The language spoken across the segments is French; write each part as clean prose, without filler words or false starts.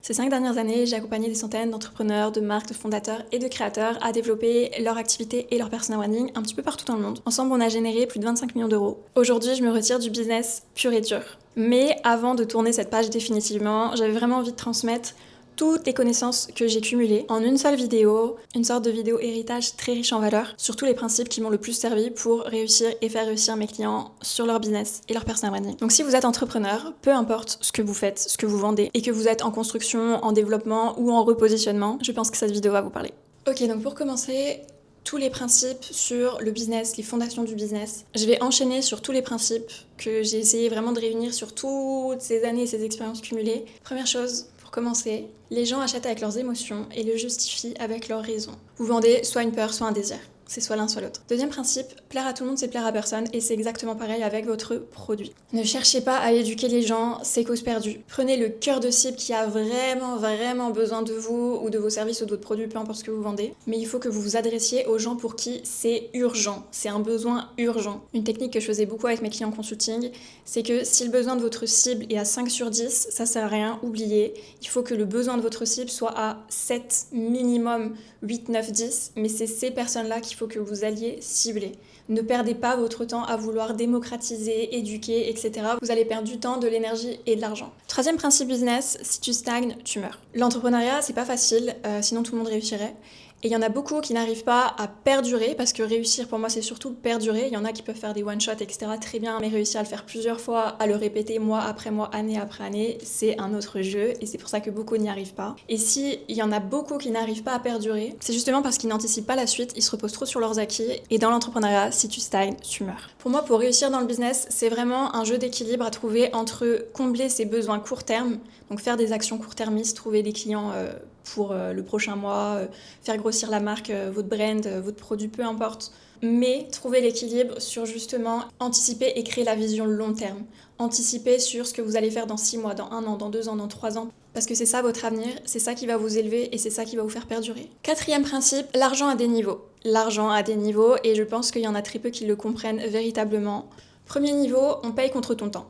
Ces 5 dernières années, j'ai accompagné des centaines d'entrepreneurs, de marques, de fondateurs et de créateurs à développer leur activité et leur personal branding un petit peu partout dans le monde. Ensemble, on a généré plus de 25 millions d'euros. Aujourd'hui, je me retire du business pur et dur. Mais avant de tourner cette page définitivement, j'avais vraiment envie de transmettre toutes les connaissances que j'ai cumulées en une seule vidéo, une sorte de vidéo héritage très riche en valeurs, sur tous les principes qui m'ont le plus servi pour réussir et faire réussir mes clients sur leur business et leur personal branding. Donc si vous êtes entrepreneur, peu importe ce que vous faites, ce que vous vendez, et que vous êtes en construction, en développement ou en repositionnement, je pense que cette vidéo va vous parler. Ok, donc pour commencer, tous les principes sur le business, les fondations du business. Je vais enchaîner sur tous les principes que j'ai essayé vraiment de réunir sur toutes ces années et ces expériences cumulées. Première chose, pour commencer, les gens achètent avec leurs émotions et le justifient avec leurs raisons. Vous vendez soit une peur, soit un désir. C'est soit l'un, soit l'autre. Deuxième principe, plaire à tout le monde, c'est plaire à personne, et c'est exactement pareil avec votre produit. Ne cherchez pas à éduquer les gens, c'est cause perdue. Prenez le cœur de cible qui a vraiment besoin de vous, ou de vos services ou de votre produit, peu importe ce que vous vendez, mais il faut que vous vous adressiez aux gens pour qui c'est urgent, c'est un besoin urgent. Une technique que je faisais beaucoup avec mes clients en consulting, c'est que si le besoin de votre cible est à 5 sur 10, ça sert à rien, oubliez. Il faut que le besoin de votre cible soit à 7 minimum, 8, 9, 10, mais c'est ces personnes-là qu'il faut que vous alliez cibler. Ne perdez pas votre temps à vouloir démocratiser, éduquer, etc. Vous allez perdre du temps, de l'énergie et de l'argent. Troisième principe business, si tu stagnes, tu meurs. L'entrepreneuriat, c'est pas facile, sinon tout le monde réussirait. Et il y en a beaucoup qui n'arrivent pas à perdurer, parce que réussir pour moi c'est surtout perdurer. Il y en a qui peuvent faire des one-shots, etc. très bien, mais réussir à le faire plusieurs fois, à le répéter mois après mois, année après année, c'est un autre jeu, et c'est pour ça que beaucoup n'y arrivent pas. Et si il y en a beaucoup qui n'arrivent pas à perdurer, c'est justement parce qu'ils n'anticipent pas la suite, ils se reposent trop sur leurs acquis, et dans l'entrepreneuriat, si tu stagnes, tu meurs. Pour moi, pour réussir dans le business, c'est vraiment un jeu d'équilibre à trouver entre combler ses besoins court terme, donc faire des actions court-termistes, trouver des clients pour le prochain mois, faire grossir la marque, votre brand, votre produit, peu importe. Mais trouver l'équilibre sur justement anticiper et créer la vision long terme. Anticiper sur ce que vous allez faire dans 6 mois, dans 1 an, dans 2 ans, dans 3 ans. Parce que c'est ça votre avenir, c'est ça qui va vous élever et c'est ça qui va vous faire perdurer. Quatrième principe, l'argent a des niveaux. L'argent a des niveaux et je pense qu'il y en a très peu qui le comprennent véritablement. Premier niveau, on paye contre ton temps.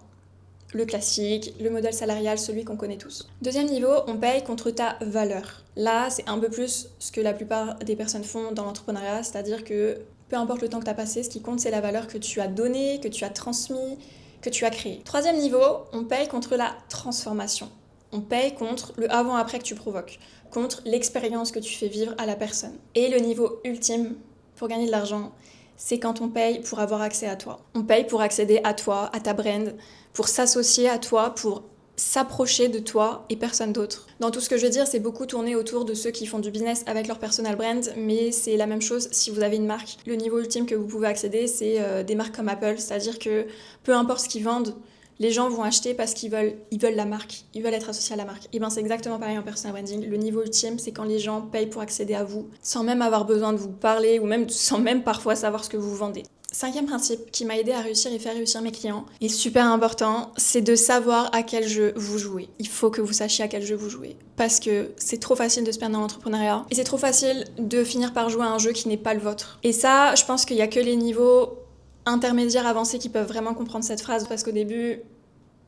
Le classique, le modèle salarial, celui qu'on connaît tous. Deuxième niveau, on paye contre ta valeur. Là, c'est un peu plus ce que la plupart des personnes font dans l'entrepreneuriat, c'est-à-dire que peu importe le temps que tu as passé, ce qui compte, c'est la valeur que tu as donnée, que tu as transmise, que tu as créée. Troisième niveau, on paye contre la transformation. On paye contre le avant-après que tu provoques, contre l'expérience que tu fais vivre à la personne. Et le niveau ultime, pour gagner de l'argent, c'est quand on paye pour avoir accès à toi. On paye pour accéder à toi, à ta brand, pour s'associer à toi, pour s'approcher de toi et personne d'autre. Dans tout ce que je veux dire, c'est beaucoup tourné autour de ceux qui font du business avec leur personal brand, mais c'est la même chose si vous avez une marque. Le niveau ultime que vous pouvez accéder, c'est des marques comme Apple, c'est-à-dire que peu importe ce qu'ils vendent, les gens vont acheter parce qu'ils veulent la marque, ils veulent être associés à la marque. Et bien c'est exactement pareil en personal branding. Le niveau ultime, c'est quand les gens payent pour accéder à vous, sans même avoir besoin de vous parler, ou même sans même parfois savoir ce que vous vendez. Cinquième principe qui m'a aidé à réussir et faire réussir mes clients, et super important, c'est de savoir à quel jeu vous jouez. Il faut que vous sachiez à quel jeu vous jouez. Parce que c'est trop facile de se perdre dans l'entrepreneuriat, et c'est trop facile de finir par jouer à un jeu qui n'est pas le vôtre. Et ça, je pense qu'il y a que les niveaux intermédiaires avancés qui peuvent vraiment comprendre cette phrase, parce qu'au début,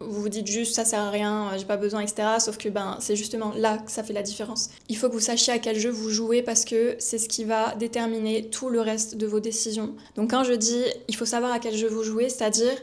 vous vous dites juste ça sert à rien, j'ai pas besoin, etc. Sauf que c'est justement là que ça fait la différence. Il faut que vous sachiez à quel jeu vous jouez parce que c'est ce qui va déterminer tout le reste de vos décisions. Donc quand je dis il faut savoir à quel jeu vous jouez, c'est-à-dire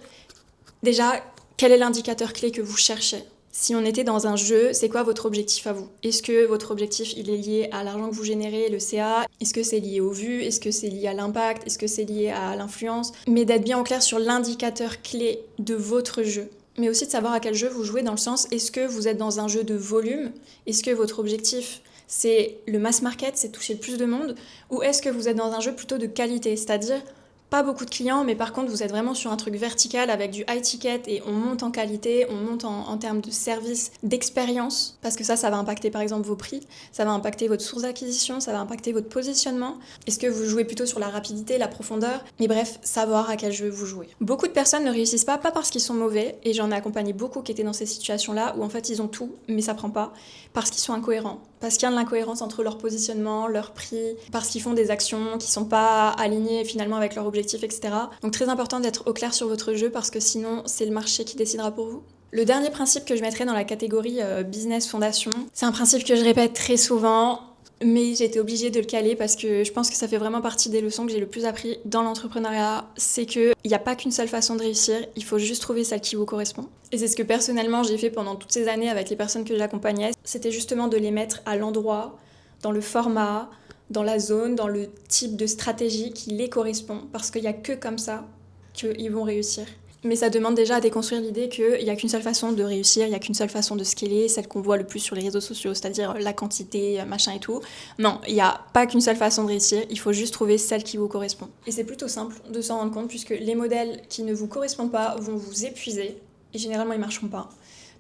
déjà quel est l'indicateur clé que vous cherchez. Si on était dans un jeu, c'est quoi votre objectif à vous? Est-ce que votre objectif il est lié à l'argent que vous générez, le CA? Est-ce que c'est lié aux vues? Est-ce que c'est lié à l'impact? Est-ce que c'est lié à l'influence? Mais d'être bien au clair sur l'indicateur clé de votre jeu. Mais aussi de savoir à quel jeu vous jouez dans le sens, est-ce que vous êtes dans un jeu de volume? Est-ce que votre objectif, c'est le mass market, c'est toucher le plus de monde? Ou est-ce que vous êtes dans un jeu plutôt de qualité, c'est-à-dire pas beaucoup de clients, mais par contre vous êtes vraiment sur un truc vertical avec du high ticket et on monte en qualité, on monte en termes de service, d'expérience, parce que ça va impacter par exemple vos prix, ça va impacter votre source d'acquisition, ça va impacter votre positionnement. Est-ce que vous jouez plutôt sur la rapidité, la profondeur? Mais bref, savoir à quel jeu vous jouez. Beaucoup de personnes ne réussissent pas parce qu'ils sont mauvais, et j'en ai accompagné beaucoup qui étaient dans ces situations-là où en fait ils ont tout, mais ça prend pas, parce qu'ils sont incohérents. Parce qu'il y a de l'incohérence entre leur positionnement, leur prix, parce qu'ils font des actions qui sont pas alignées finalement avec leur objectif, etc. Donc très important d'être au clair sur votre jeu parce que sinon c'est le marché qui décidera pour vous. Le dernier principe que je mettrais dans la catégorie business fondation, c'est un principe que je répète très souvent, mais j'ai été obligée de le caler parce que je pense que ça fait vraiment partie des leçons que j'ai le plus appris dans l'entrepreneuriat. C'est qu'il n'y a pas qu'une seule façon de réussir, il faut juste trouver celle qui vous correspond. Et c'est ce que personnellement j'ai fait pendant toutes ces années avec les personnes que j'accompagnais. C'était justement de les mettre à l'endroit, dans le format, dans la zone, dans le type de stratégie qui les correspond. Parce qu'il n'y a que comme ça qu'ils vont réussir. Mais ça demande déjà à déconstruire l'idée qu'il n'y a qu'une seule façon de réussir, il n'y a qu'une seule façon de scaler, celle qu'on voit le plus sur les réseaux sociaux, c'est-à-dire la quantité, machin et tout. Non, il n'y a pas qu'une seule façon de réussir, il faut juste trouver celle qui vous correspond. Et c'est plutôt simple de s'en rendre compte puisque les modèles qui ne vous correspondent pas vont vous épuiser et généralement ils ne marcheront pas.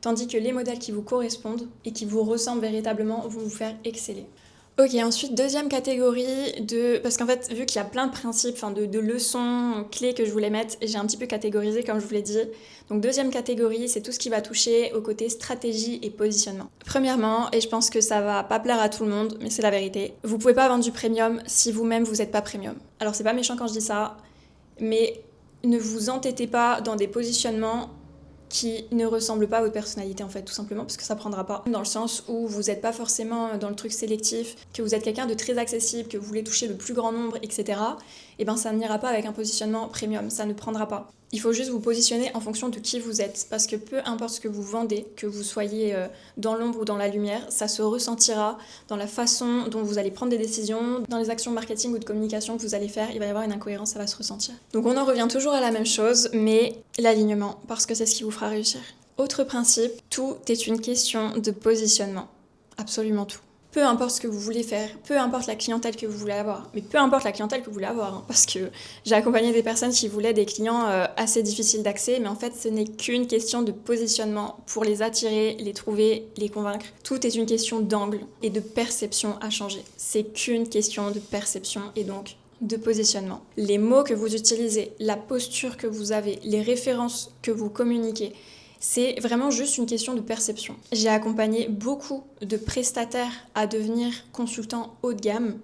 Tandis que les modèles qui vous correspondent et qui vous ressemblent véritablement vont vous faire exceller. Ok, ensuite, deuxième catégorie parce qu'en fait, vu qu'il y a plein de principes, de leçons clés que je voulais mettre, j'ai un petit peu catégorisé comme je vous l'ai dit. Donc deuxième catégorie, c'est tout ce qui va toucher au côté stratégie et positionnement. Premièrement, et je pense que ça va pas plaire à tout le monde, mais c'est la vérité, vous pouvez pas vendre du premium si vous-même vous êtes pas premium. Alors c'est pas méchant quand je dis ça, mais ne vous entêtez pas dans des positionnements qui ne ressemble pas à votre personnalité en fait, tout simplement parce que ça prendra pas. Dans le sens où vous n'êtes pas forcément dans le truc sélectif, que vous êtes quelqu'un de très accessible, que vous voulez toucher le plus grand nombre, etc. Et ben ça n'ira pas avec un positionnement premium, ça ne prendra pas. Il faut juste vous positionner en fonction de qui vous êtes, parce que peu importe ce que vous vendez, que vous soyez dans l'ombre ou dans la lumière, ça se ressentira dans la façon dont vous allez prendre des décisions, dans les actions de marketing ou de communication que vous allez faire, il va y avoir une incohérence, ça va se ressentir. Donc on en revient toujours à la même chose, mais l'alignement, parce que c'est ce qui vous fera réussir. Autre principe, tout est une question de positionnement. Absolument tout. Peu importe ce que vous voulez faire, peu importe la clientèle que vous voulez avoir, mais peu importe la clientèle que vous voulez avoir, hein, parce que j'ai accompagné des personnes qui voulaient des clients assez difficiles d'accès, mais en fait ce n'est qu'une question de positionnement pour les attirer, les trouver, les convaincre. Tout est une question d'angle et de perception à changer. C'est qu'une question de perception et donc de positionnement. Les mots que vous utilisez, la posture que vous avez, les références que vous communiquez, c'est vraiment juste une question de perception. J'ai accompagné beaucoup de prestataires à devenir consultants haut de gamme.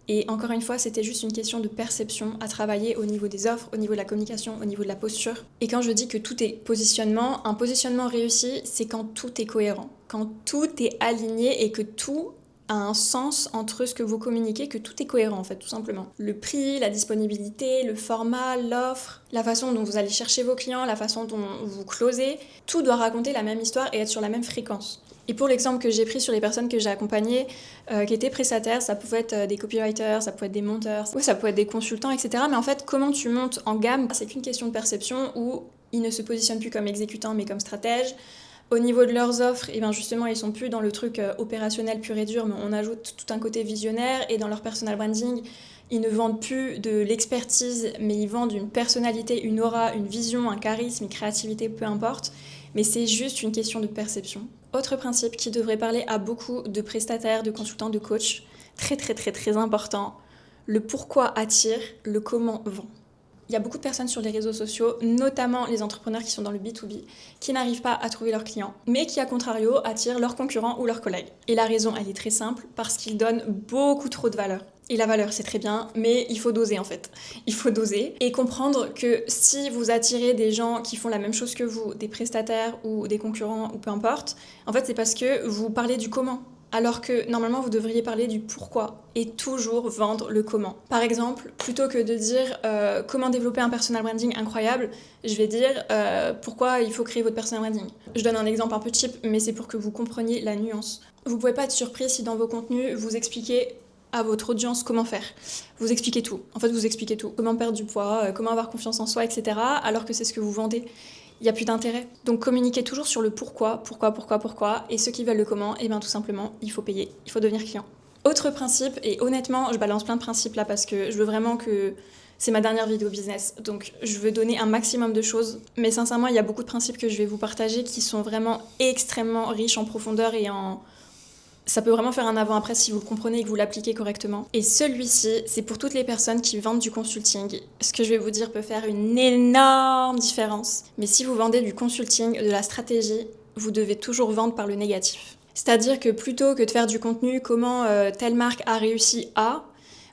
Et encore une fois, c'était juste une question de perception à travailler au niveau des offres, au niveau de la communication, au niveau de la posture. Et quand je dis que tout est positionnement, un positionnement réussi, c'est quand tout est cohérent, quand tout est aligné et que tout a un sens entre ce que vous communiquez, que tout est cohérent en fait, tout simplement. Le prix, la disponibilité, le format, l'offre, la façon dont vous allez chercher vos clients, la façon dont vous closez, tout doit raconter la même histoire et être sur la même fréquence. Et pour l'exemple que j'ai pris sur les personnes que j'ai accompagnées, qui étaient prestataires, ça pouvait être des copywriters, ça pouvait être des monteurs, ça pouvait être des consultants, etc. Mais en fait, comment tu montes en gamme, c'est qu'une question de perception où ils ne se positionnent plus comme exécutants mais comme stratèges. Au niveau de leurs offres, et bien justement, ils sont plus dans le truc opérationnel pur et dur, mais on ajoute tout un côté visionnaire. Et dans leur personal branding, ils ne vendent plus de l'expertise, mais ils vendent une personnalité, une aura, une vision, un charisme, une créativité, peu importe. Mais c'est juste une question de perception. Autre principe qui devrait parler à beaucoup de prestataires, de consultants, de coachs, très très très très important, le pourquoi attire, le comment vend. Il y a beaucoup de personnes sur les réseaux sociaux, notamment les entrepreneurs qui sont dans le B2B, qui n'arrivent pas à trouver leurs clients, mais qui, à contrario, attirent leurs concurrents ou leurs collègues. Et la raison, elle est très simple, parce qu'ils donnent beaucoup trop de valeur. Et la valeur, c'est très bien, mais il faut doser en fait. Il faut doser et comprendre que si vous attirez des gens qui font la même chose que vous, des prestataires ou des concurrents ou peu importe, en fait, c'est parce que vous parlez du comment. Alors que normalement vous devriez parler du pourquoi et toujours vendre le comment. Par exemple, plutôt que de dire comment développer un personal branding incroyable, je vais dire pourquoi il faut créer votre personal branding. Je donne un exemple un peu cheap, mais c'est pour que vous compreniez la nuance. Vous pouvez pas être surpris si dans vos contenus vous expliquez à votre audience comment faire. Vous expliquez tout. En fait, vous expliquez tout. Comment perdre du poids, comment avoir confiance en soi, etc. Alors que c'est ce que vous vendez. Il n'y a plus d'intérêt. Donc communiquez toujours sur le pourquoi, et ceux qui veulent le comment, et bien tout simplement, il faut payer, il faut devenir client. Autre principe, et honnêtement, je balance plein de principes là parce que je veux vraiment que... C'est ma dernière vidéo business, donc je veux donner un maximum de choses. Mais sincèrement, il y a beaucoup de principes que je vais vous partager qui sont vraiment extrêmement riches en profondeur et en... Ça peut vraiment faire un avant-après si vous le comprenez et que vous l'appliquez correctement. Et celui-ci, c'est pour toutes les personnes qui vendent du consulting. Ce que je vais vous dire peut faire une énorme différence. Mais si vous vendez du consulting, de la stratégie, vous devez toujours vendre par le négatif. C'est-à-dire que plutôt que de faire du contenu comment telle marque a réussi à,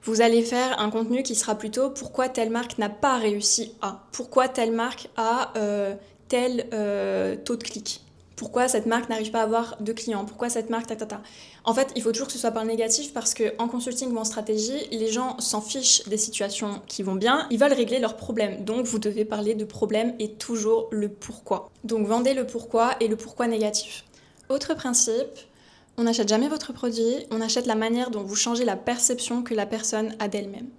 vous allez faire un contenu qui sera plutôt pourquoi telle marque n'a pas réussi à. Pourquoi telle marque a tel taux de clic? Pourquoi cette marque n'arrive pas à avoir de clients? Pourquoi cette marque ta. En fait, il faut toujours que ce soit par le négatif parce qu'en consulting ou en stratégie, les gens s'en fichent des situations qui vont bien, ils veulent régler leurs problèmes. Donc vous devez parler de problème et toujours le pourquoi. Donc vendez le pourquoi et le pourquoi négatif. Autre principe, on n'achète jamais votre produit, on achète la manière dont vous changez la perception que la personne a d'elle-même.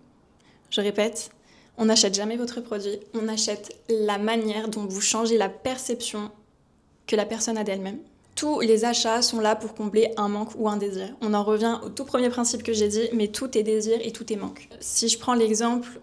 Je répète, on n'achète jamais votre produit, on achète la manière dont vous changez la perception que la personne a d'elle-même. Tous les achats sont là pour combler un manque ou un désir. On en revient au tout premier principe que j'ai dit, mais tout est désir et tout est manque. Si je prends l'exemple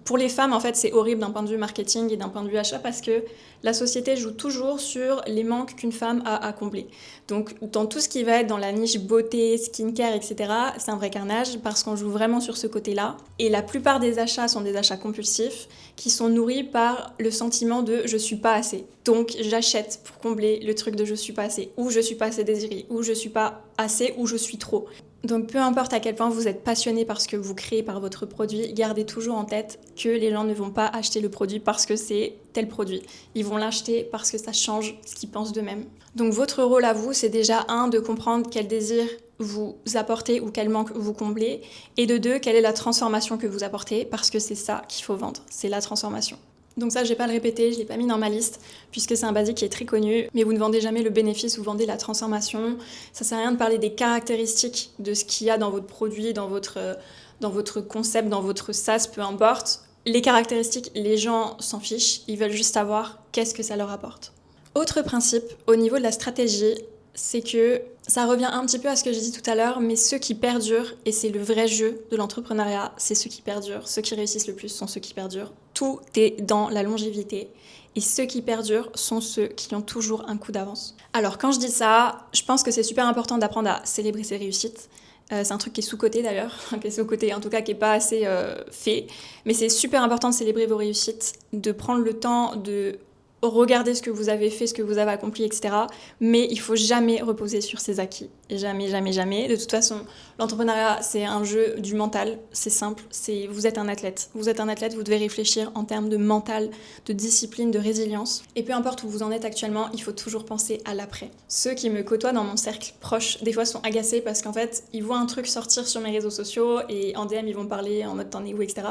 pour les femmes, en fait, c'est horrible d'un point de vue marketing et d'un point de vue achat parce que la société joue toujours sur les manques qu'une femme a à combler. Donc, dans tout ce qui va être dans la niche beauté, skincare, etc., c'est un vrai carnage parce qu'on joue vraiment sur ce côté-là. Et la plupart des achats sont des achats compulsifs qui sont nourris par le sentiment de « je suis pas assez ». Donc, j'achète pour combler le truc de « je suis pas assez » ou « je suis pas assez désirée » ou « je suis pas assez » ou « je suis trop ». Donc peu importe à quel point vous êtes passionné par ce que vous créez, par votre produit, gardez toujours en tête que les gens ne vont pas acheter le produit parce que c'est tel produit. Ils vont l'acheter parce que ça change ce qu'ils pensent d'eux-mêmes. Donc votre rôle à vous, c'est déjà de comprendre quel désir vous apportez ou quel manque vous comblez, et de 2, quelle est la transformation que vous apportez, parce que c'est ça qu'il faut vendre, c'est la transformation. Donc ça, je vais pas le répéter, je l'ai pas mis dans ma liste, puisque c'est un basique qui est très connu, mais vous ne vendez jamais le bénéfice, vous vendez la transformation. Ça sert à rien de parler des caractéristiques de ce qu'il y a dans votre produit, dans votre concept, dans votre SaaS, peu importe. Les caractéristiques, les gens s'en fichent, ils veulent juste savoir qu'est-ce que ça leur apporte. Autre principe, au niveau de la stratégie, c'est que ça revient un petit peu à ce que j'ai dit tout à l'heure, mais ceux qui perdurent, et c'est le vrai jeu de l'entrepreneuriat, c'est ceux qui perdurent. Ceux qui réussissent le plus sont ceux qui perdurent. Tout est dans la longévité. Et ceux qui perdurent sont ceux qui ont toujours un coup d'avance. Alors quand je dis ça, je pense que c'est super important d'apprendre à célébrer ses réussites. C'est un truc qui est sous-coté d'ailleurs, qui est sous-coté, en tout cas qui n'est pas assez fait. Mais c'est super important de célébrer vos réussites, de prendre le temps de regarder ce que vous avez fait, ce que vous avez accompli, etc. Mais il faut jamais reposer sur ses acquis. Jamais, jamais, jamais. De toute façon, l'entrepreneuriat, c'est un jeu du mental. C'est simple. Vous êtes un athlète. Vous êtes un athlète, vous devez réfléchir en termes de mental, de discipline, de résilience. Et peu importe où vous en êtes actuellement, il faut toujours penser à l'après. Ceux qui me côtoient dans mon cercle proche, des fois, sont agacés parce qu'en fait, ils voient un truc sortir sur mes réseaux sociaux et en DM, ils vont parler en mode t'en es où, etc.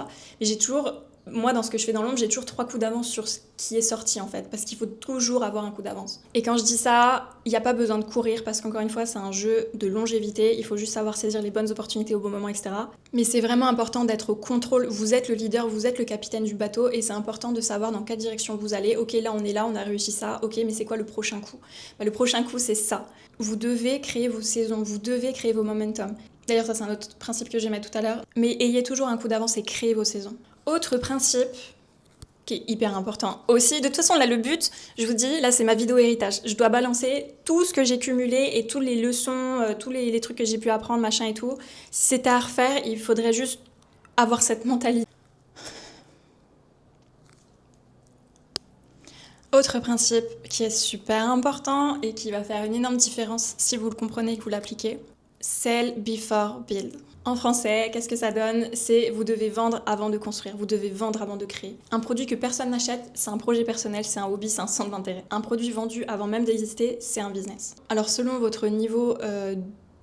Mais moi, dans ce que je fais dans l'ombre, j'ai toujours 3 coups d'avance sur ce qui est sorti, en fait, parce qu'il faut toujours avoir un coup d'avance. Et quand je dis ça, il n'y a pas besoin de courir, parce qu'encore une fois, c'est un jeu de longévité, il faut juste savoir saisir les bonnes opportunités au bon moment, etc. Mais c'est vraiment important d'être au contrôle, vous êtes le leader, vous êtes le capitaine du bateau, et c'est important de savoir dans quelle direction vous allez. Ok, là, on est là, on a réussi ça, ok, mais c'est quoi le prochain coup? Le prochain coup, c'est ça. Vous devez créer vos saisons, vous devez créer vos momentum. D'ailleurs, ça, c'est un autre principe que j'aimais tout à l'heure, mais ayez toujours un coup d'avance et créez vos saisons. Autre principe qui est hyper important aussi, de toute façon là le but, je vous dis, là c'est ma vidéo héritage, je dois balancer tout ce que j'ai cumulé et toutes les leçons, tous les trucs que j'ai pu apprendre, machin et tout. Si c'était à refaire, il faudrait juste avoir cette mentalité. Autre principe qui est super important et qui va faire une énorme différence si vous le comprenez et que vous l'appliquez, sell before build. En français, qu'est-ce que ça donne? C'est vous devez vendre avant de construire, vous devez vendre avant de créer. Un produit que personne n'achète, c'est un projet personnel, c'est un hobby, c'est un centre d'intérêt. Un produit vendu avant même d'exister, c'est un business. Alors selon votre niveau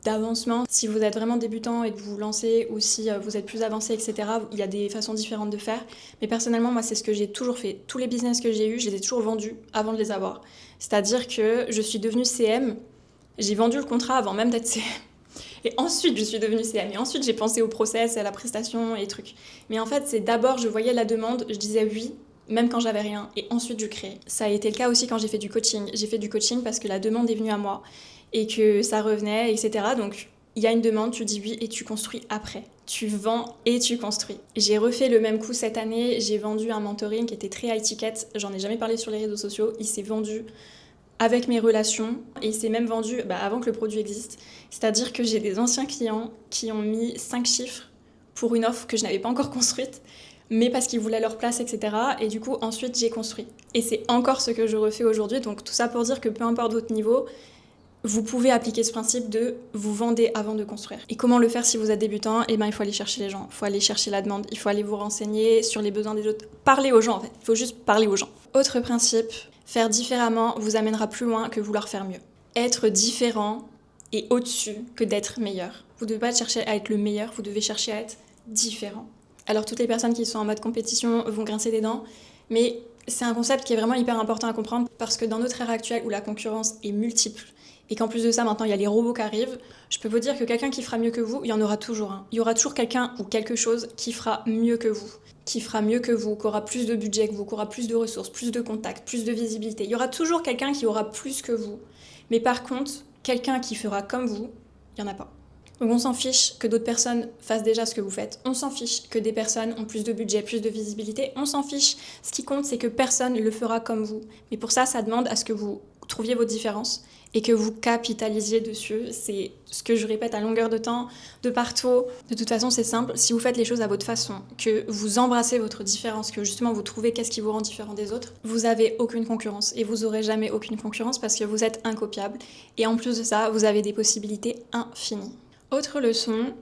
d'avancement, si vous êtes vraiment débutant et que vous vous lancez, ou si vous êtes plus avancé, etc., il y a des façons différentes de faire. Mais personnellement, moi, c'est ce que j'ai toujours fait. Tous les business que j'ai eus, je les ai toujours vendus avant de les avoir. C'est-à-dire que je suis devenue CM, j'ai vendu le contrat avant même d'être CM. Et ensuite, je suis devenue CM. Et ensuite, j'ai pensé au process, à la prestation et les trucs. Mais en fait, c'est d'abord, je voyais la demande, je disais oui, même quand j'avais rien. Et ensuite, je créais. Ça a été le cas aussi quand j'ai fait du coaching. J'ai fait du coaching parce que la demande est venue à moi et que ça revenait, etc. Donc, il y a une demande, tu dis oui et tu construis après. Tu vends et tu construis. J'ai refait le même coup cette année. J'ai vendu un mentoring qui était très high ticket. J'en ai jamais parlé sur les réseaux sociaux. Il s'est vendu avec mes relations, et il s'est même vendu avant que le produit existe. C'est-à-dire que j'ai des anciens clients qui ont mis 5 chiffres pour une offre que je n'avais pas encore construite, mais parce qu'ils voulaient leur place, etc. Et du coup, ensuite, j'ai construit. Et c'est encore ce que je refais aujourd'hui. Donc tout ça pour dire que peu importe votre niveau, vous pouvez appliquer ce principe de vous vendez avant de construire. Et comment le faire si vous êtes débutant? Eh ben, il faut aller chercher les gens, il faut aller chercher la demande, il faut aller vous renseigner sur les besoins des autres. Parler aux gens en fait, il faut juste parler aux gens. Autre principe, faire différemment vous amènera plus loin que vouloir faire mieux. Être différent est au-dessus que d'être meilleur. Vous ne devez pas chercher à être le meilleur, vous devez chercher à être différent. Alors toutes les personnes qui sont en mode compétition vont grincer des dents, mais c'est un concept qui est vraiment hyper important à comprendre parce que dans notre ère actuelle où la concurrence est multiple, et qu'en plus de ça, maintenant, il y a les robots qui arrivent, je peux vous dire que quelqu'un qui fera mieux que vous, il y en aura toujours un. Il y aura toujours quelqu'un ou quelque chose qui fera mieux que vous. Qui fera mieux que vous, qui aura plus de budget que vous, qui aura plus de ressources, plus de contacts, plus de visibilité. Il y aura toujours quelqu'un qui aura plus que vous. Mais par contre, quelqu'un qui fera comme vous, il n'y en a pas. Donc on s'en fiche que d'autres personnes fassent déjà ce que vous faites. On s'en fiche que des personnes ont plus de budget, plus de visibilité. On s'en fiche. Ce qui compte, c'est que personne ne le fera comme vous. Mais pour ça, ça demande à ce que vous trouviez vos différences et que vous capitalisiez dessus. C'est ce que je répète à longueur de temps, de partout. De toute façon, c'est simple. Si vous faites les choses à votre façon, que vous embrassez votre différence, que justement vous trouvez qu'est-ce qui vous rend différent des autres, vous avez aucune concurrence. Et vous aurez jamais aucune concurrence parce que vous êtes incopiable. Et en plus de ça, vous avez des possibilités infinies. Autre leçon,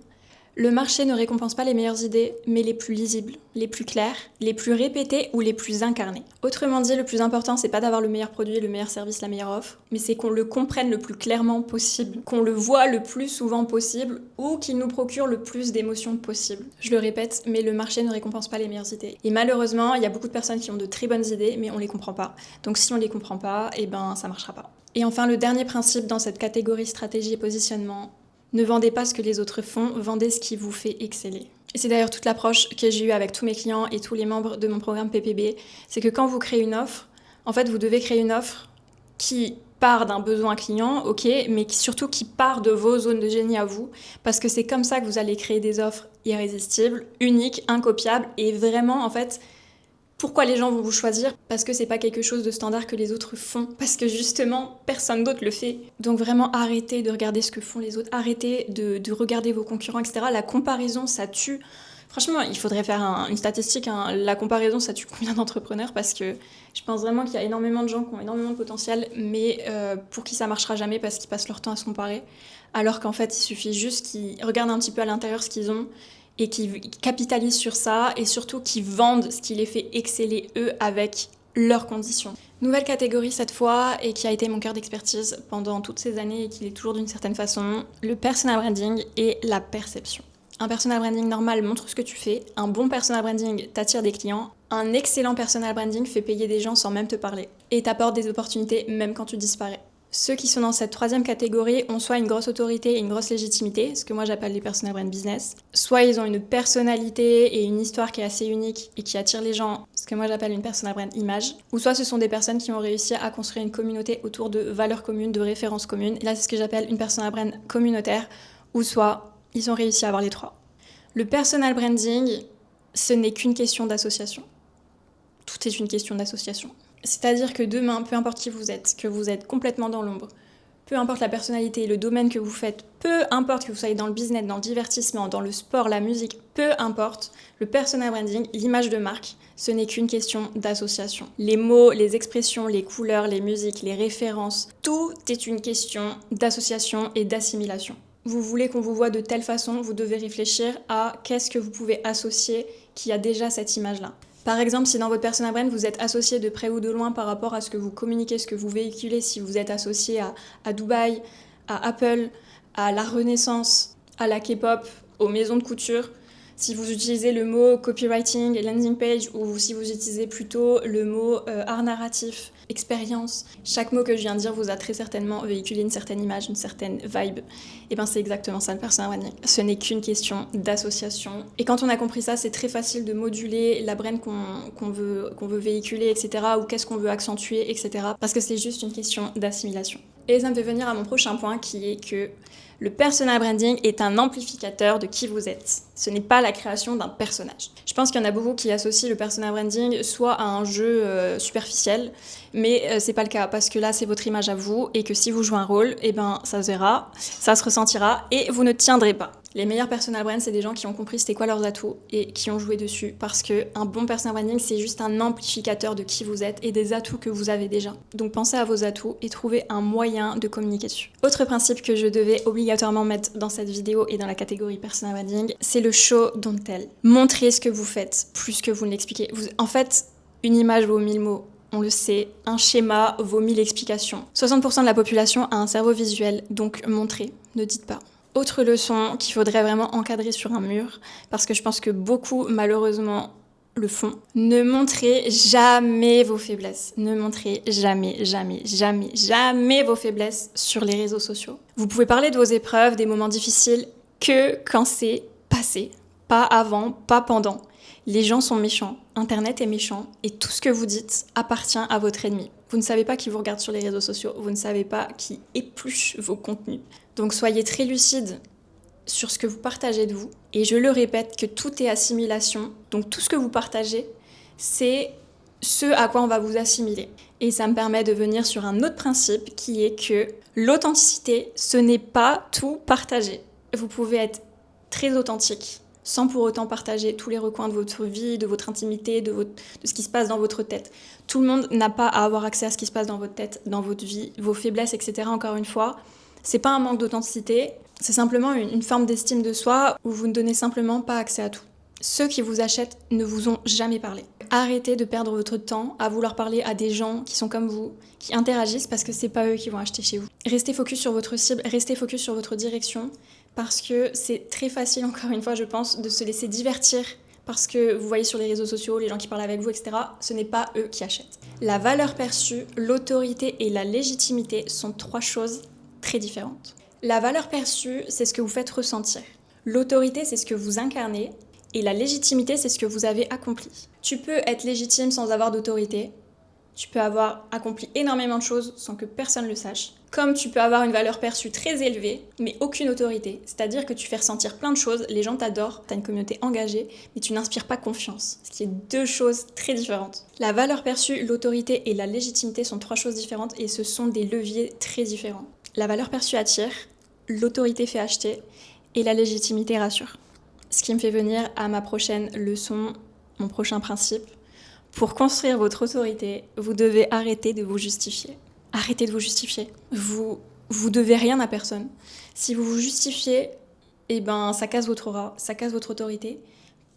le marché ne récompense pas les meilleures idées, mais les plus lisibles, les plus claires, les plus répétées ou les plus incarnées. Autrement dit, le plus important, c'est pas d'avoir le meilleur produit, le meilleur service, la meilleure offre, mais c'est qu'on le comprenne le plus clairement possible, qu'on le voit le plus souvent possible ou qu'il nous procure le plus d'émotions possible. Je le répète, mais le marché ne récompense pas les meilleures idées. Et malheureusement, il y a beaucoup de personnes qui ont de très bonnes idées, mais on les comprend pas. Donc si on les comprend pas, eh ben ça marchera pas. Et enfin, le dernier principe dans cette catégorie stratégie et positionnement, ne vendez pas ce que les autres font, vendez ce qui vous fait exceller. Et c'est d'ailleurs toute l'approche que j'ai eue avec tous mes clients et tous les membres de mon programme PPB, c'est que quand vous créez une offre, en fait, vous devez créer une offre qui part d'un besoin client, ok, mais surtout qui part de vos zones de génie à vous, parce que c'est comme ça que vous allez créer des offres irrésistibles, uniques, incopiables, et vraiment, en fait, pourquoi les gens vont vous choisir? Parce que c'est pas quelque chose de standard que les autres font. Parce que justement, personne d'autre le fait. Donc vraiment, arrêtez de regarder ce que font les autres. Arrêtez de regarder vos concurrents, etc. La comparaison, ça tue. Franchement, il faudrait faire une statistique. La comparaison, ça tue combien d'entrepreneurs? Parce que je pense vraiment qu'il y a énormément de gens qui ont énormément de potentiel, mais pour qui ça marchera jamais parce qu'ils passent leur temps à se comparer. Alors qu'en fait, il suffit juste qu'ils regardent un petit peu à l'intérieur ce qu'ils ont et qui capitalisent sur ça et surtout qui vendent ce qui les fait exceller eux avec leurs conditions. Nouvelle catégorie cette fois et qui a été mon cœur d'expertise pendant toutes ces années et qui l'est toujours d'une certaine façon, le personal branding et la perception. Un personal branding normal montre ce que tu fais, un bon personal branding t'attire des clients, un excellent personal branding fait payer des gens sans même te parler et t'apporte des opportunités même quand tu disparais. Ceux qui sont dans cette troisième catégorie ont soit une grosse autorité et une grosse légitimité, ce que moi j'appelle les personal brand business, soit ils ont une personnalité et une histoire qui est assez unique et qui attire les gens, ce que moi j'appelle une personal brand image, ou soit ce sont des personnes qui ont réussi à construire une communauté autour de valeurs communes, de références communes. Et là c'est ce que j'appelle une personal brand communautaire, ou soit ils ont réussi à avoir les trois. Le personal branding, ce n'est qu'une question d'association. Tout est une question d'association. C'est-à-dire que demain, peu importe qui vous êtes, que vous êtes complètement dans l'ombre, peu importe la personnalité, le domaine que vous faites, peu importe que vous soyez dans le business, dans le divertissement, dans le sport, la musique, peu importe, le personal branding, l'image de marque, ce n'est qu'une question d'association. Les mots, les expressions, les couleurs, les musiques, les références, tout est une question d'association et d'assimilation. Vous voulez qu'on vous voit de telle façon, vous devez réfléchir à qu'est-ce que vous pouvez associer qui a déjà cette image-là. Par exemple, si dans votre personal brand, vous êtes associé de près ou de loin par rapport à ce que vous communiquez, ce que vous véhiculez, si vous êtes associé à Dubaï, à Apple, à la Renaissance, à la K-pop, aux maisons de couture, si vous utilisez le mot copywriting, landing page, ou si vous utilisez plutôt le mot art narratif, expérience, chaque mot que je viens de dire vous a très certainement véhiculé une certaine image, une certaine vibe. Et bien c'est exactement ça le personal branding. Ce n'est qu'une question d'association. Et quand on a compris ça, c'est très facile de moduler la brand qu'on veut véhiculer, etc. ou qu'est-ce qu'on veut accentuer, etc. Parce que c'est juste une question d'assimilation. Et ça me fait venir à mon prochain point qui est que le personal branding est un amplificateur de qui vous êtes. Ce n'est pas la création d'un personnage. Je pense qu'il y en a beaucoup qui associent le personal branding soit à un jeu superficiel, mais c'est pas le cas parce que là c'est votre image à vous et que si vous jouez un rôle, eh ben ça se verra, ça se ressentira et vous ne tiendrez pas. Les meilleurs personal brands, c'est des gens qui ont compris c'était quoi leurs atouts et qui ont joué dessus. Parce qu'un bon personal branding, c'est juste un amplificateur de qui vous êtes et des atouts que vous avez déjà. Donc pensez à vos atouts et trouvez un moyen de communiquer dessus. Autre principe que je devais obligatoirement mettre dans cette vidéo et dans la catégorie personal branding, c'est le show don't tell. Montrez ce que vous faites plus que vous ne l'expliquez. En fait, une image vaut 1000 mots. On le sait, un schéma vaut 1000 explications. 60% de la population a un cerveau visuel, donc montrez, ne dites pas. Autre leçon qu'il faudrait vraiment encadrer sur un mur, parce que je pense que beaucoup, malheureusement, le font. Ne montrez jamais vos faiblesses. Ne montrez jamais, jamais, jamais, jamais vos faiblesses sur les réseaux sociaux. Vous pouvez parler de vos épreuves, des moments difficiles, que quand c'est passé. Pas avant, pas pendant. Les gens sont méchants, Internet est méchant, et tout ce que vous dites appartient à votre ennemi. Vous ne savez pas qui vous regarde sur les réseaux sociaux, vous ne savez pas qui épluche vos contenus. Donc soyez très lucide sur ce que vous partagez de vous. Et je le répète que tout est assimilation, donc tout ce que vous partagez, c'est ce à quoi on va vous assimiler. Et ça me permet de venir sur un autre principe qui est que l'authenticité, ce n'est pas tout partager. Vous pouvez être très authentique, sans pour autant partager tous les recoins de votre vie, de votre intimité, de ce qui se passe dans votre tête. Tout le monde n'a pas à avoir accès à ce qui se passe dans votre tête, dans votre vie, vos faiblesses, etc. Encore une fois, c'est pas un manque d'authenticité, c'est simplement une forme d'estime de soi où vous ne donnez simplement pas accès à tout. Ceux qui vous achètent ne vous ont jamais parlé. Arrêtez de perdre votre temps à vouloir parler à des gens qui sont comme vous, qui interagissent parce que c'est pas eux qui vont acheter chez vous. Restez focus sur votre cible, restez focus sur votre direction, parce que c'est très facile, encore une fois, je pense, de se laisser divertir parce que vous voyez sur les réseaux sociaux les gens qui parlent avec vous, etc. Ce n'est pas eux qui achètent. La valeur perçue, l'autorité et la légitimité sont trois choses très différentes. La valeur perçue, c'est ce que vous faites ressentir. L'autorité, c'est ce que vous incarnez. Et la légitimité, c'est ce que vous avez accompli. Tu peux être légitime sans avoir d'autorité. Tu peux avoir accompli énormément de choses sans que personne le sache. Comme tu peux avoir une valeur perçue très élevée, mais aucune autorité. C'est-à-dire que tu fais ressentir plein de choses, les gens t'adorent, tu as une communauté engagée, mais tu n'inspires pas confiance. Ce qui est deux choses très différentes. La valeur perçue, l'autorité et la légitimité sont trois choses différentes et ce sont des leviers très différents. La valeur perçue attire, l'autorité fait acheter et la légitimité rassure. Ce qui me fait venir à ma prochaine leçon, mon prochain principe. Pour construire votre autorité, vous devez arrêter de vous justifier. Arrêtez de vous justifier. Vous devez rien à personne. Si vous vous justifiez, eh ben, ça casse votre aura, ça casse votre autorité.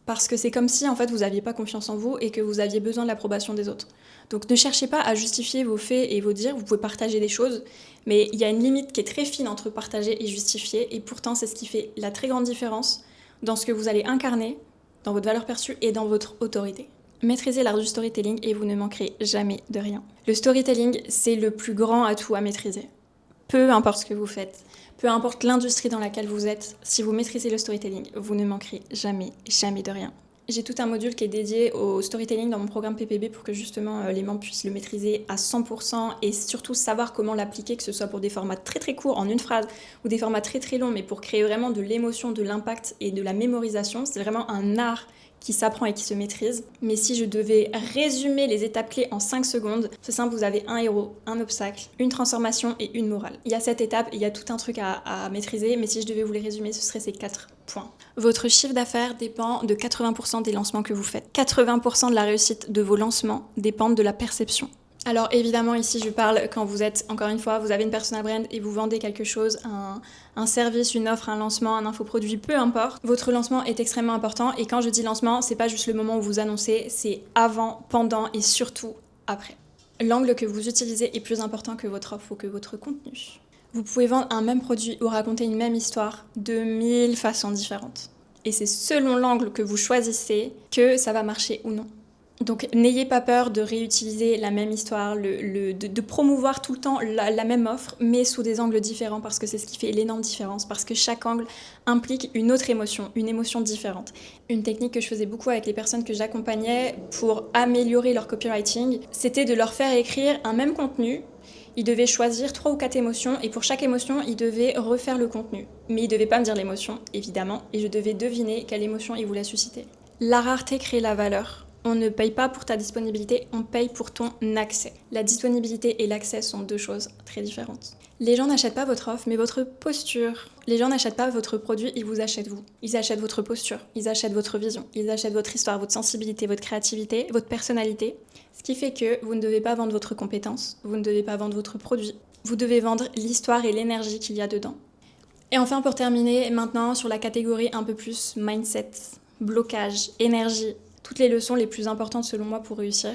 Parce que c'est comme si en fait vous n'aviez pas confiance en vous et que vous aviez besoin de l'approbation des autres. Donc ne cherchez pas à justifier vos faits et vos dires, vous pouvez partager des choses, mais il y a une limite qui est très fine entre partager et justifier, et pourtant c'est ce qui fait la très grande différence dans ce que vous allez incarner, dans votre valeur perçue et dans votre autorité. Maîtrisez l'art du storytelling et vous ne manquerez jamais de rien. Le storytelling, c'est le plus grand atout à maîtriser. Peu importe ce que vous faites, peu importe l'industrie dans laquelle vous êtes, si vous maîtrisez le storytelling, vous ne manquerez jamais, jamais de rien. J'ai tout un module qui est dédié au storytelling dans mon programme PPB pour que justement les membres puissent le maîtriser à 100% et surtout savoir comment l'appliquer, que ce soit pour des formats très très courts en une phrase ou des formats très très longs, mais pour créer vraiment de l'émotion, de l'impact et de la mémorisation. C'est vraiment un art qui s'apprend et qui se maîtrise. Mais si je devais résumer les étapes clés en 5 secondes, c'est simple, vous avez un héros, un obstacle, une transformation et une morale. Il y a 7 étapes, il y a tout un truc à maîtriser, mais si je devais vous les résumer, ce serait ces 4 points. Votre chiffre d'affaires dépend de 80% des lancements que vous faites. 80% de la réussite de vos lancements dépendent de la perception. Alors évidemment ici je parle quand vous êtes, encore une fois, vous avez une personal brand et vous vendez quelque chose, un service, une offre, un lancement, un infoproduit, peu importe. Votre lancement est extrêmement important et quand je dis lancement, c'est pas juste le moment où vous annoncez, c'est avant, pendant et surtout après. L'angle que vous utilisez est plus important que votre offre ou que votre contenu. Vous pouvez vendre un même produit ou raconter une même histoire de 1000 façons différentes. Et c'est selon l'angle que vous choisissez que ça va marcher ou non. Donc n'ayez pas peur de réutiliser la même histoire, de promouvoir tout le temps la même offre, mais sous des angles différents, parce que c'est ce qui fait l'énorme différence, parce que chaque angle implique une autre émotion, une émotion différente. Une technique que je faisais beaucoup avec les personnes que j'accompagnais pour améliorer leur copywriting, c'était de leur faire écrire un même contenu. Ils devaient choisir 3 ou 4 émotions, et pour chaque émotion, ils devaient refaire le contenu. Mais ils ne devaient pas me dire l'émotion, évidemment, et je devais deviner quelle émotion ils voulaient susciter. La rareté crée la valeur. On ne paye pas pour ta disponibilité, on paye pour ton accès. La disponibilité et l'accès sont deux choses très différentes. Les gens n'achètent pas votre offre, mais votre posture. Les gens n'achètent pas votre produit, ils vous achètent vous. Ils achètent votre posture, ils achètent votre vision, ils achètent votre histoire, votre sensibilité, votre créativité, votre personnalité. Ce qui fait que vous ne devez pas vendre votre compétence, vous ne devez pas vendre votre produit. Vous devez vendre l'histoire et l'énergie qu'il y a dedans. Et enfin, pour terminer, maintenant sur la catégorie un peu plus mindset, blocage, énergie, toutes les leçons les plus importantes selon moi pour réussir.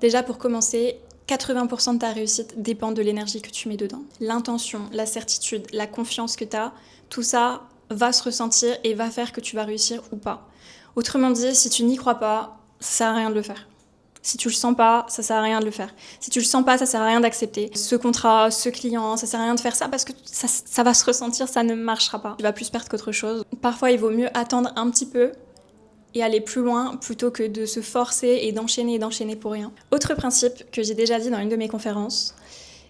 Déjà, pour commencer, 80% de ta réussite dépend de l'énergie que tu mets dedans. L'intention, la certitude, la confiance que tu as, tout ça va se ressentir et va faire que tu vas réussir ou pas. Autrement dit, si tu n'y crois pas, ça sert à rien de le faire. Si tu le sens pas, ça sert à rien de le faire. Si tu le sens pas, ça sert à rien d'accepter ce contrat, ce client, ça sert à rien de faire ça parce que ça va se ressentir, ça ne marchera pas. Tu vas plus perdre qu'autre chose. Parfois, il vaut mieux attendre un petit peu et aller plus loin plutôt que de se forcer et d'enchaîner pour rien. Autre principe que j'ai déjà dit dans une de mes conférences,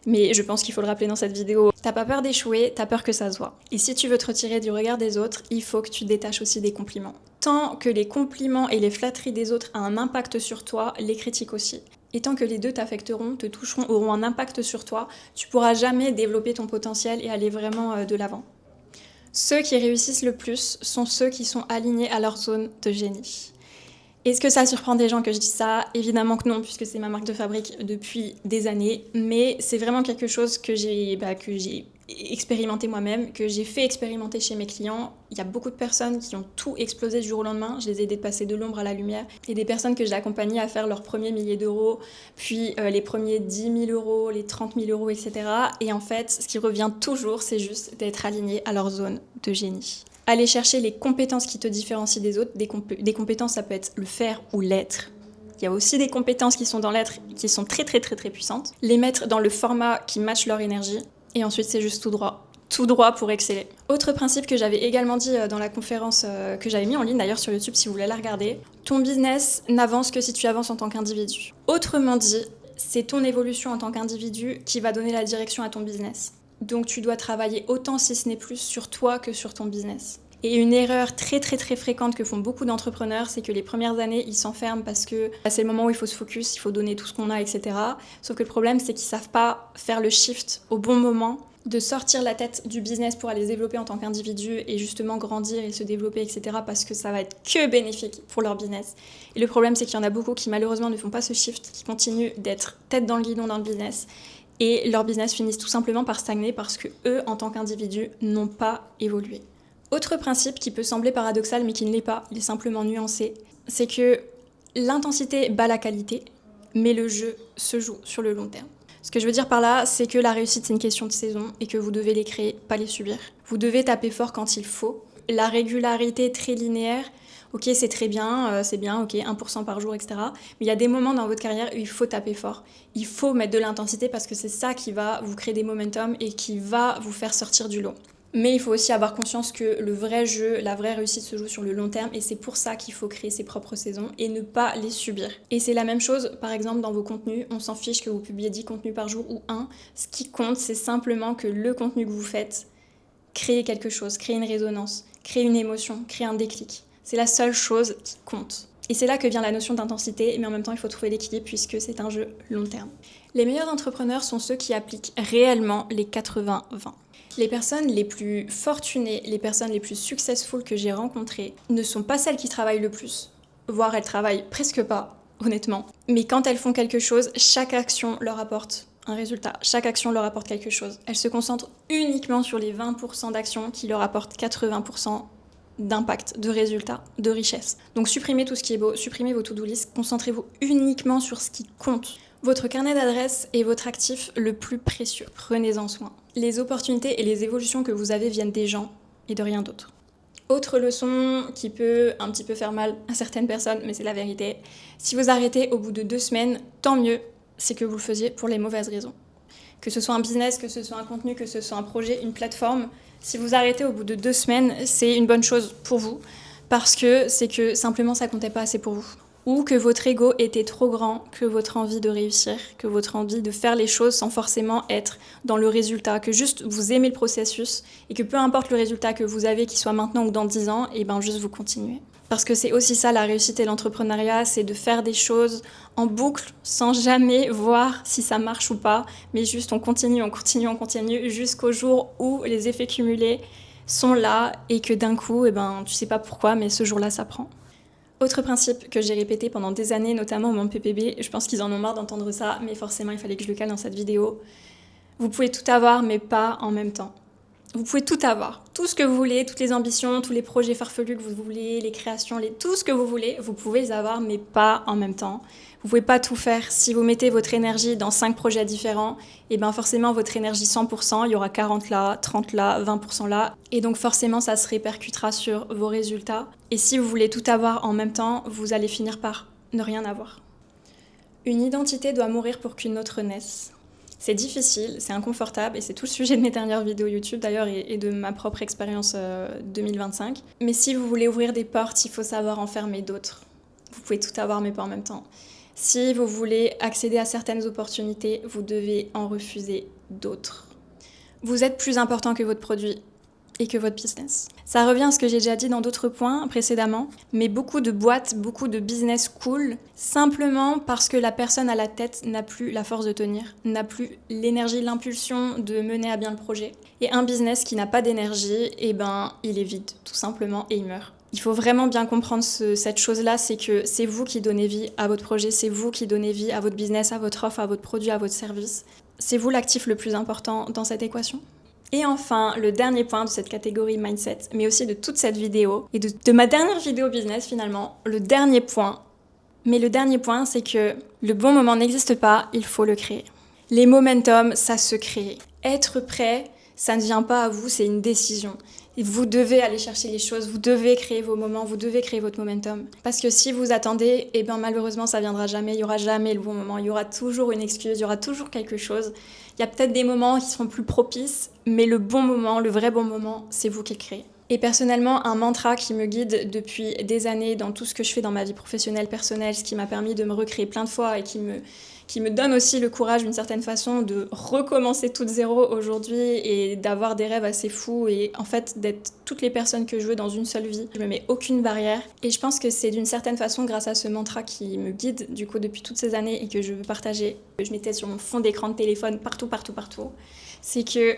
mais je pense qu'il faut le rappeler dans cette vidéo, t'as pas peur d'échouer, t'as peur que ça se voit. Et si tu veux te retirer du regard des autres, il faut que tu détaches aussi des compliments. Tant que les compliments et les flatteries des autres ont un impact sur toi, les critiques aussi. Et tant que les deux t'affecteront, te toucheront, auront un impact sur toi, tu pourras jamais développer ton potentiel et aller vraiment de l'avant. Ceux qui réussissent le plus sont ceux qui sont alignés à leur zone de génie. Est-ce que ça surprend des gens que je dise ça? Évidemment que non, puisque c'est ma marque de fabrique depuis des années, mais c'est vraiment quelque chose que j'ai expérimenté moi-même, que j'ai fait expérimenter chez mes clients. Il y a beaucoup de personnes qui ont tout explosé du jour au lendemain, je les ai aidées de passer de l'ombre à la lumière, et des personnes que j'ai accompagnées à faire leurs premiers milliers d'euros, puis les premiers 10 000 euros, les 30 000 euros, etc. Et en fait, ce qui revient toujours, c'est juste d'être aligné à leur zone de génie. Aller chercher les compétences qui te différencient des autres. Des compétences, ça peut être le faire ou l'être. Il y a aussi des compétences qui sont dans l'être, qui sont très puissantes. Les mettre dans le format qui matche leur énergie. Et ensuite, c'est juste tout droit. Tout droit pour exceller. Autre principe que j'avais également dit dans la conférence que j'avais mis en ligne d'ailleurs sur YouTube si vous voulez la regarder. Ton business n'avance que si tu avances en tant qu'individu. Autrement dit, c'est ton évolution en tant qu'individu qui va donner la direction à ton business. Donc tu dois travailler autant si ce n'est plus sur toi que sur ton business. Et une erreur très fréquente que font beaucoup d'entrepreneurs, c'est que les premières années, ils s'enferment parce que c'est le moment où il faut se focus, il faut donner tout ce qu'on a, etc. Sauf que le problème, c'est qu'ils savent pas faire le shift au bon moment, de sortir la tête du business pour aller se développer en tant qu'individu et justement grandir et se développer, etc. parce que ça va être que bénéfique pour leur business. Et le problème, c'est qu'il y en a beaucoup qui malheureusement ne font pas ce shift, qui continuent d'être tête dans le guidon dans le business. Et leur business finissent tout simplement par stagner parce que eux, en tant qu'individus, n'ont pas évolué. Autre principe qui peut sembler paradoxal mais qui ne l'est pas, il est simplement nuancé, c'est que l'intensité bat la qualité, mais le jeu se joue sur le long terme. Ce que je veux dire par là, c'est que la réussite c'est une question de saison et que vous devez les créer, pas les subir. Vous devez taper fort quand il faut. La régularité très linéaire, ok c'est très bien, c'est bien, ok 1% par jour, etc. Mais il y a des moments dans votre carrière où il faut taper fort. Il faut mettre de l'intensité parce que c'est ça qui va vous créer des momentum et qui va vous faire sortir du lot. Mais il faut aussi avoir conscience que le vrai jeu, la vraie réussite se joue sur le long terme et c'est pour ça qu'il faut créer ses propres saisons et ne pas les subir. Et c'est la même chose, par exemple, dans vos contenus. On s'en fiche que vous publiez 10 contenus par jour ou 1. Ce qui compte, c'est simplement que le contenu que vous faites crée quelque chose, crée une résonance, crée une émotion, crée un déclic. C'est la seule chose qui compte. Et c'est là que vient la notion d'intensité, mais en même temps, il faut trouver l'équilibre puisque c'est un jeu long terme. Les meilleurs entrepreneurs sont ceux qui appliquent réellement les 80-20. Les personnes les plus fortunées, les personnes les plus successful que j'ai rencontrées ne sont pas celles qui travaillent le plus, voire elles travaillent presque pas, honnêtement. Mais quand elles font quelque chose, chaque action leur apporte un résultat, chaque action leur apporte quelque chose. Elles se concentrent uniquement sur les 20% d'actions qui leur apportent 80% d'impact, de résultats, de richesse. Donc supprimez tout ce qui est beau, supprimez vos to-do list, concentrez-vous uniquement sur ce qui compte. Votre carnet d'adresses est votre actif le plus précieux. Prenez-en soin. Les opportunités et les évolutions que vous avez viennent des gens et de rien d'autre. Autre leçon qui peut un petit peu faire mal à certaines personnes, mais c'est la vérité. Si vous arrêtez au bout de 2 semaines, tant mieux, c'est que vous le faisiez pour les mauvaises raisons. Que ce soit un business, que ce soit un contenu, que ce soit un projet, une plateforme, si vous arrêtez au bout de 2 semaines, c'est une bonne chose pour vous, parce que c'est que simplement ça comptait pas assez pour vous. ou que votre ego était trop grand, que votre envie de réussir, que votre envie de faire les choses sans forcément être dans le résultat, que juste vous aimez le processus et que peu importe le résultat que vous avez, qu'il soit maintenant ou dans 10 ans, et ben juste vous continuez. Parce que c'est aussi ça la réussite et l'entrepreneuriat, c'est de faire des choses en boucle sans jamais voir si ça marche ou pas, mais juste on continue jusqu'au jour où les effets cumulés sont là et que d'un coup, tu sais pas pourquoi, mais ce jour-là ça prend. Autre principe que j'ai répété pendant des années, notamment au monde PPB, je pense qu'ils en ont marre d'entendre ça, mais forcément il fallait que je le cale dans cette vidéo. Vous pouvez tout avoir, mais pas en même temps. Vous pouvez tout avoir, tout ce que vous voulez, toutes les ambitions, tous les projets farfelus que vous voulez, les créations, tout ce que vous voulez, vous pouvez les avoir, mais pas en même temps. Vous pouvez pas tout faire. Si vous mettez votre énergie dans 5 projets différents, et ben forcément votre énergie 100%, il y aura 40 là, 30 là, 20% là, et donc forcément ça se répercutera sur vos résultats. Et si vous voulez tout avoir en même temps, vous allez finir par ne rien avoir. Une identité doit mourir pour qu'une autre naisse. C'est difficile, c'est inconfortable et c'est tout le sujet de mes dernières vidéos YouTube d'ailleurs et de ma propre expérience 2025. Mais si vous voulez ouvrir des portes, il faut savoir en fermer d'autres. Vous pouvez tout avoir mais pas en même temps. Si vous voulez accéder à certaines opportunités, vous devez en refuser d'autres. Vous êtes plus important que votre produit et que votre business. Ça revient à ce que j'ai déjà dit dans d'autres points précédemment, mais beaucoup de boîtes, beaucoup de business coulent simplement parce que la personne à la tête n'a plus la force de tenir, n'a plus l'énergie, l'impulsion de mener à bien le projet. Et un business qui n'a pas d'énergie, il est vide, tout simplement, et il meurt. Il faut vraiment bien comprendre cette chose-là, c'est que c'est vous qui donnez vie à votre projet, c'est vous qui donnez vie à votre business, à votre offre, à votre produit, à votre service. C'est vous l'actif le plus important dans cette équation. Et enfin, le dernier point de cette catégorie mindset, mais aussi de toute cette vidéo, et de ma dernière vidéo business finalement, le dernier point, c'est que le bon moment n'existe pas, il faut le créer. Les momentum, ça se crée. Être prêt, ça ne vient pas à vous, c'est une décision. Et vous devez aller chercher les choses, vous devez créer vos moments, vous devez créer votre momentum. Parce que si vous attendez, malheureusement ça viendra jamais, il n'y aura jamais le bon moment, il y aura toujours une excuse, il y aura toujours quelque chose. Il y a peut-être des moments qui seront plus propices, mais le bon moment, le vrai bon moment, c'est vous qui le créez. Et personnellement, un mantra qui me guide depuis des années dans tout ce que je fais dans ma vie professionnelle, personnelle, ce qui m'a permis de me recréer plein de fois et qui me donne aussi le courage d'une certaine façon de recommencer toute zéro aujourd'hui et d'avoir des rêves assez fous et en fait d'être toutes les personnes que je veux dans une seule vie. Je me mets aucune barrière et je pense que c'est d'une certaine façon grâce à ce mantra qui me guide du coup depuis toutes ces années et que je veux partager, que je mettais sur mon fond d'écran de téléphone partout, c'est que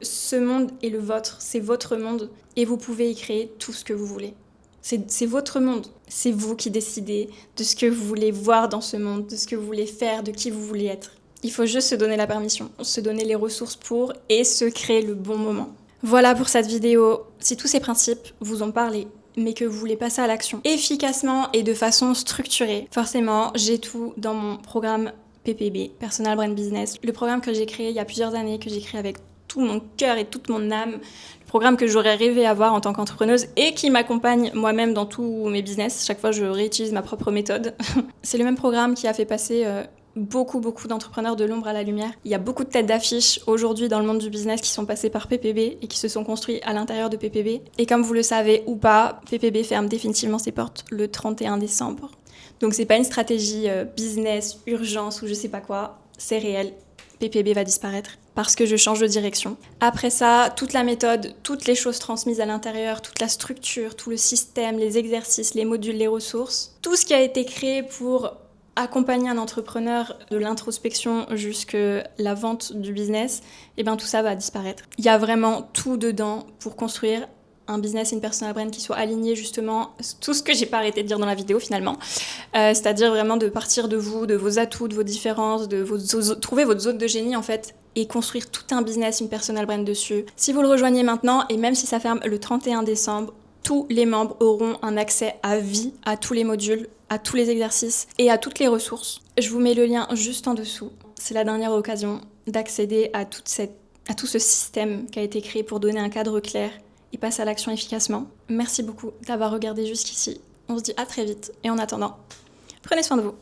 ce monde est le vôtre, c'est votre monde et vous pouvez y créer tout ce que vous voulez. C'est votre monde, c'est vous qui décidez de ce que vous voulez voir dans ce monde, de ce que vous voulez faire, de qui vous voulez être. Il faut juste se donner la permission, se donner les ressources pour et se créer le bon moment. Voilà pour cette vidéo. Si tous ces principes vous ont parlé, mais que vous voulez passer à l'action efficacement et de façon structurée, forcément, j'ai tout dans mon programme PPB, Personal Brand Business, le programme que j'ai créé il y a plusieurs années, que j'ai créé avec tout mon cœur et toute mon âme, le programme que j'aurais rêvé avoir en tant qu'entrepreneuse et qui m'accompagne moi-même dans tous mes business. Chaque fois, je réutilise ma propre méthode. C'est le même programme qui a fait passer beaucoup d'entrepreneurs de l'ombre à la lumière. Il y a beaucoup de têtes d'affiche aujourd'hui dans le monde du business qui sont passées par PPB et qui se sont construits à l'intérieur de PPB. Et comme vous le savez ou pas, PPB ferme définitivement ses portes le 31 décembre. Donc c'est pas une stratégie business, urgence ou je sais pas quoi, c'est réel. PPB va disparaître parce que je change de direction. Après ça, toute la méthode, toutes les choses transmises à l'intérieur, toute la structure, tout le système, les exercices, les modules, les ressources, tout ce qui a été créé pour accompagner un entrepreneur de l'introspection jusqu'à la vente du business, tout ça va disparaître. Il y a vraiment tout dedans pour construire un business, une personal brand qui soit aligné justement, tout ce que j'ai pas arrêté de dire dans la vidéo finalement, c'est-à-dire vraiment de partir de vous, de vos atouts, de vos différences, trouver votre zone de génie en fait, et construire tout un business, une personal brand dessus. Si vous le rejoignez maintenant, et même si ça ferme le 31 décembre, tous les membres auront un accès à vie à tous les modules, à tous les exercices et à toutes les ressources. Je vous mets le lien juste en dessous. C'est la dernière occasion d'accéder à tout ce système qui a été créé pour donner un cadre clair et passer à l'action efficacement. Merci beaucoup d'avoir regardé jusqu'ici. On se dit à très vite et en attendant, prenez soin de vous.